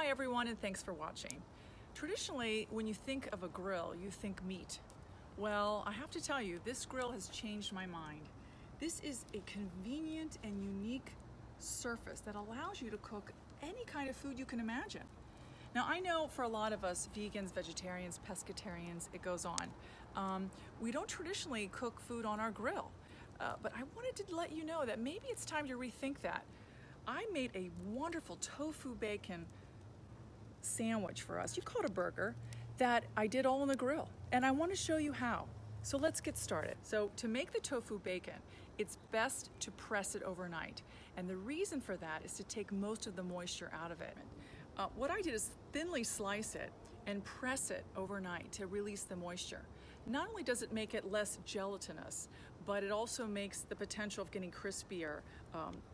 Hi everyone, and thanks for watching. Traditionally, when you think of a grill, you think meat. Well, I have to tell you, this grill has changed my mind. This is a convenient and unique surface that allows you to cook any kind of food you can imagine. Now, I know for a lot of us, vegans, vegetarians, pescatarians, it goes on. We don't traditionally cook food on our grill, but I wanted to let you know that maybe it's time to rethink that. I made a wonderful tofu bacon sandwich for us. You call it a burger, that I did all on the grill, and I want to show you how. So let's get started. So to make the tofu bacon, it's best to press it overnight. And the reason for that is to take most of the moisture out of it. What I did is thinly slice it and press it overnight to release the moisture. Not only does it make it less gelatinous, but it also makes the potential of getting crispier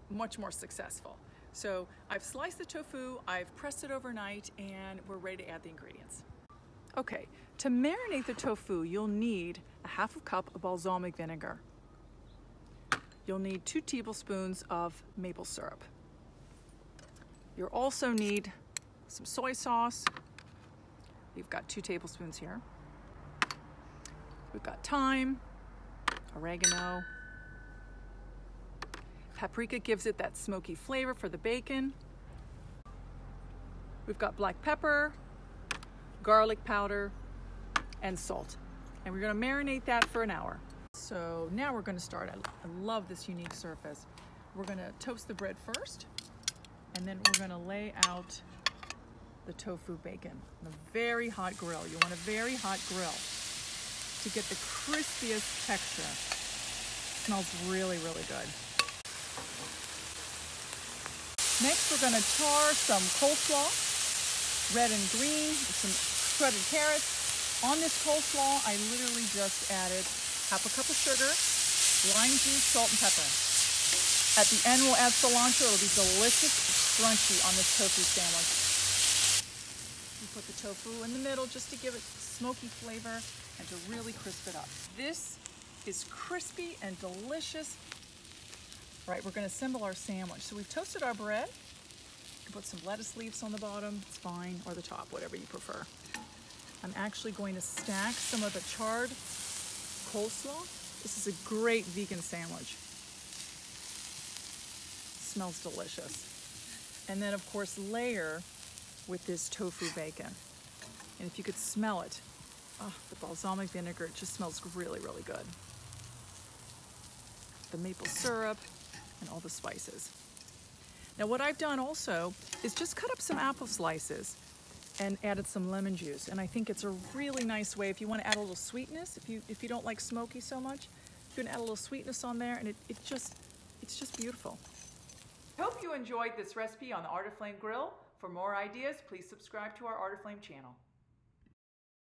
much more successful. So I've sliced the tofu, I've pressed it overnight, and we're ready to add the ingredients. Okay, to marinate the tofu, you'll need a half a cup of balsamic vinegar. You'll need 2 tablespoons of maple syrup. You'll also need some soy sauce. You've got 2 tablespoons here. We've got thyme, oregano. Paprika gives it that smoky flavor for the bacon. We've got black pepper, garlic powder, and salt. And we're gonna marinate that for an hour. So now we're gonna start. I love this unique surface. We're gonna toast the bread first, and then we're gonna lay out the tofu bacon on a very hot grill. You want a very hot grill to get the crispiest texture. It smells really, really good. Next, we're gonna tar some coleslaw, red and green, with some shredded carrots. On this coleslaw, I literally just added half a cup of sugar, lime juice, salt, and pepper. At the end, we'll add cilantro. It'll be delicious and crunchy on this tofu sandwich. We put the tofu in the middle just to give it smoky flavor and to really crisp it up. This is crispy and delicious. All right, we're gonna assemble our sandwich. So we've toasted our bread. You can put some lettuce leaves on the bottom, it's fine, or the top, whatever you prefer. I'm actually going to stack some of the charred coleslaw. This is a great vegan sandwich. It smells delicious. And then of course layer with this tofu bacon. And if you could smell it, oh, the balsamic vinegar, it just smells really, really good. The maple syrup and all the spices. Now what I've done also is just cut up some apple slices and added some lemon juice. And I think it's a really nice way if you want to add a little sweetness, if you don't like smoky so much, you can add a little sweetness on there, and it's just beautiful. I hope you enjoyed this recipe on the Arteflame grill. For more ideas, please subscribe to our Arteflame channel.